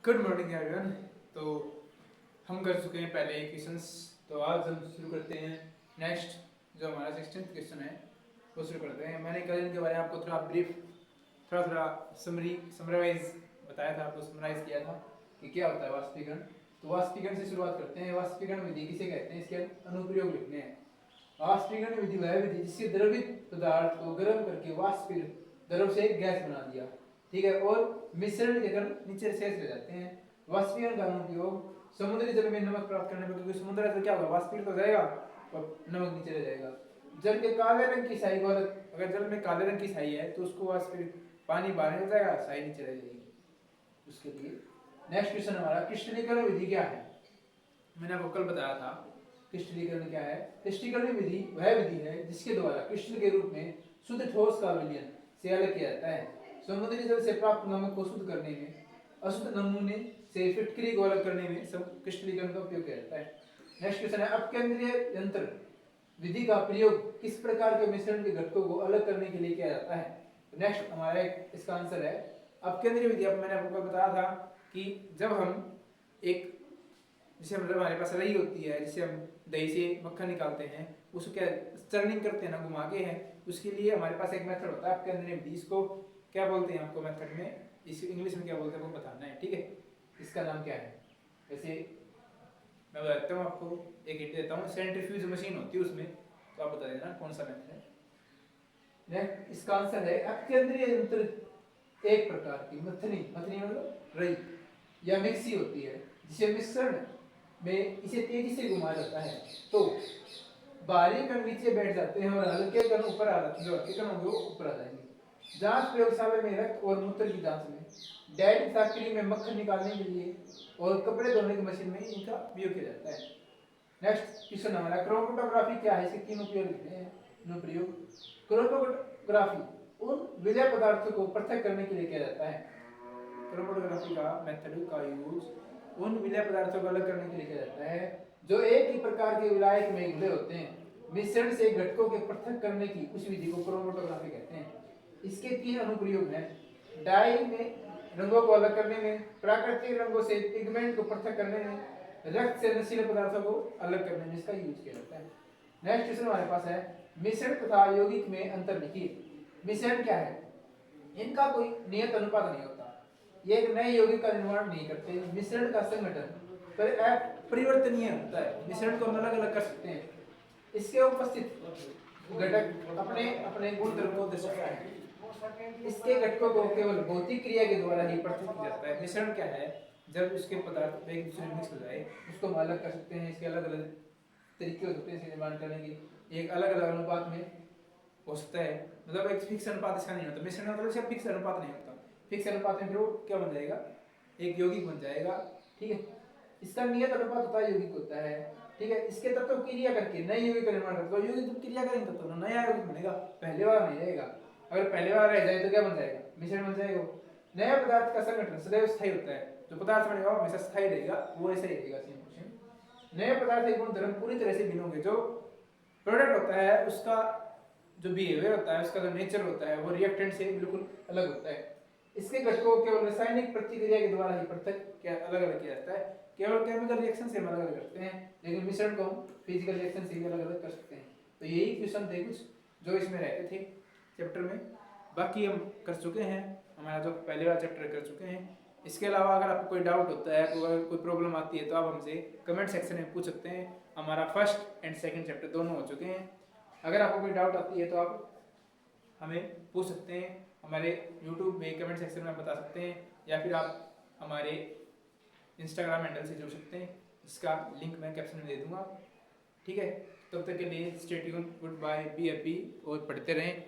Good morning everyone. तो हम कर चुके हैं पहले क्वेश्चंस, तो आज हम शुरू करते हैं नेक्स्ट जो हमारा 16th क्वेश्चन है वो शुरू करते हैं। मैंने कल इनके बारे में आपको थोड़ा ब्रीफ थोड़ा समराइज बताया था, आपको समराइज किया था कि क्या होता है वाष्पीकरण। तो वाष्पीकरण से शुरुआत करते हैं। वाष्पीकरण विधि किसे कहते हैं, इसके अनुप्रयोग लिखने हैं। वाष्पीकरण विधि वह विधि जिससे द्रवित पदार्थ को गर्म करके वाष्पित द्रव से गैस बना दिया, ठीक है, और मिश्रण के कारण नीचे शेष रह जाते हैं। वाष्पीकरण का उपयोग समुद्री जल में नमक प्राप्त करने में, क्योंकि समुद्र जल क्या होगा, वाष्पीकृत हो जाएगा और नमक नीचे रह जाएगा। जल के काले रंग की स्याही को, अगर जल में काले रंग की स्याही है तो उसको वाष्पीकृत पानी बाहर निकल जाएगा, स्याही नीचे रह जाएगी। उसके लिए नेक्स्ट क्वेश्चन हमारा क्रिस्टलीकरण विधि क्या है। मैंने आपको कल बताया था क्रिस्टलीकरण क्या है। क्रिस्टलीकरण विधि वह विधि है जिसके द्वारा क्रिस्टल के रूप में शुद्ध ठोस का विलयन से अलग किया जाता है। समुद्री जल से प्राप्त नमक को शुद्ध करने में, अशुद्ध नमूने से फिटकरी को अलग करने में सब क्रिस्टलीकरण का उपयोग किया जाता है। नेक्स्ट क्वेश्चन है अपकेंद्रीय यंत्र विधि का प्रयोग किस प्रकार के मिश्रण के घटकों को अलग करने के लिए किया जाता है। नेक्स्ट हमारा इसका आंसर है अपकेंद्रीय विधि। अब मैंने आपको बताया था कि जब हम एक, जैसे मतलब हमारे पास रही होती है, जिसे हम दही से मक्खन निकालते हैं, उसको क्या स्टर्निंग करते हैं ना, घुमा के हैं, उसके लिए हमारे पास एक मेथड होता है अपकेंद्रीय विधि। इसको क्या बोलते हैं, आपको मेथड में इस इंग्लिश में क्या बोलते हैं वो बताना है, ठीक है। इसका नाम क्या है, जैसे मैं बताता हूँ आपको, एक हिंट देता हूँ। सेंट्रीफ्यूज मशीन होती है उसमें, तो आप बता देना कौन सा मेथड है। नेक्स्ट इसका आंसर है अपकेंद्रीय यंत्र एक प्रकार की मथनी मतलब रई या मिक्सी होती है, जिसे मिश्रण में इसे तेजी से घुमाया जाता है तो बाहरी कण नीचे बैठ जाते हैं और हल्के कण ऊपर आ जाते हैं, जो हल्के कण होंगे वो ऊपर आ जाएंगे। जांच प्रयोगशाला में रक्त और मूत्र की जांच में, डेयरी फैक्ट्री में मक्खन निकालने के लिए और कपड़े धोने की मशीन में इनका उपयोग किया जाता है। नेक्स्ट क्वेश्चन हमारा क्रोमेटोग्राफी क्या है, इसके तीन उपयोग लिखते हैं। अनुप्रयोग, क्रोमेटोग्राफी उन विलय पदार्थों को पृथक करने के लिए किया जाता है। क्रोमेटोग्राफी का मेथड का यूज उन विलय पदार्थों को अलग करने के लिए किया जाता है जो एक ही प्रकार के विलायक में घुले होते हैं। मिश्रण से घटकों के पृथक करने की उस विधि को क्रोमेटोग्राफी कहते हैं। इसके तीन अनुप्रयोग हैं। डाई में रंगों को अलग करने में, प्राकृतिक रंगों से पिगमेंट को पृथक करने में, रक्त से नशीले पदार्थों को अलग करने में इसका यूज किया जाता है। नेक्स्ट क्वेश्चन हमारे पास है मिश्रण तथा यौगिक में अंतर लिखिए। मिश्रण क्या है, इनका कोई नियत अनुपात नहीं होता, ये एक नए यौगिक का निर्माण नहीं करते। मिश्रण का संगठन पर परिवर्तनीय होता है, मिश्रण को हम अलग अलग कर सकते हैं। इसके उपस्थित घटक अपने अपने गुणधर्म को दर्शाता है। इसके घटकों को केवल भौतिक क्रिया के द्वारा ही पृथक किया जाता है। मिश्रण क्या है, जब उसके पदार्थ एक दूसरे में मिक्स हो जाए उसको हम अलग कर सकते हैं। इसके अलग अलग तरीके हो सकते हैं इसके निर्माण करने के, एक अलग अलग अनुपात में हो सकता है, मतलब एक फिक्स अनुपात इसका नहीं होता। मिश्रण मतलब इसका फिक्स अनुपात नहीं होता। फिक्स अनुपात में फिर वो क्या बन जाएगा, एक यौगिक बन जाएगा, ठीक है। इसका नियत अनुपात होता है, यौगिक होता है, ठीक है। इसके तत्व क्रिया करके नए यौगिक का निर्माण करते हैं। यौगिक क्रिया करेंगे तो नया यौगिक बनेगा, पहले वाला नहीं रहेगा। अगर पहले वाला रह जाए तो क्या बन जाएगा, मिश्रण बन जाएगा। नया पदार्थ का संगठन सदैव स्थायी होता है, जो पदार्थ बनेगा वो हमेशा स्थायी रहेगा, वो ऐसा ही रहेगा सेम टू सेम। नए पदार्थ के गुणधर्म पूरी तरह से भिन्न होंगे। जो प्रोडक्ट होता है उसका जो बिहेवियर होता है, उसका जो नेचर होता है वो रिएक्टेंट से बिल्कुल अलग होता है। इसके घटकों को केवल रासायनिक प्रतिक्रिया के द्वारा ही पृथक क्या अलग अलग किया जाता है। केवल केमिकल रिएक्शन से हम अलग अलग करते हैं, लेकिन मिश्रण को हम फिजिकल रिएक्शन से भी अलग अलग कर सकते हैं। तो यही क्वेश्चन थे कुछ जो इसमें रहते थे चैप्टर में। बाकी हम कर चुके हैं, हमारा जो पहले वाला चैप्टर कर चुके हैं। इसके अलावा अगर आपको कोई डाउट होता है, अगर कोई प्रॉब्लम आती है तो आप हमसे कमेंट सेक्शन में पूछ सकते हैं। हमारा फर्स्ट एंड सेकंड चैप्टर दोनों हो चुके हैं। अगर आपको कोई डाउट आती है तो आप हमें पूछ सकते हैं, हमारे यूट्यूब में कमेंट सेक्शन में बता सकते हैं, या फिर आप हमारे इंस्टाग्राम हैंडल से जुड़ सकते हैं, जिसका लिंक मैं कैप्शन में दे दूंगा, ठीक है। तब तक के लिए stay tuned, goodbye, be happy और पढ़ते रहें।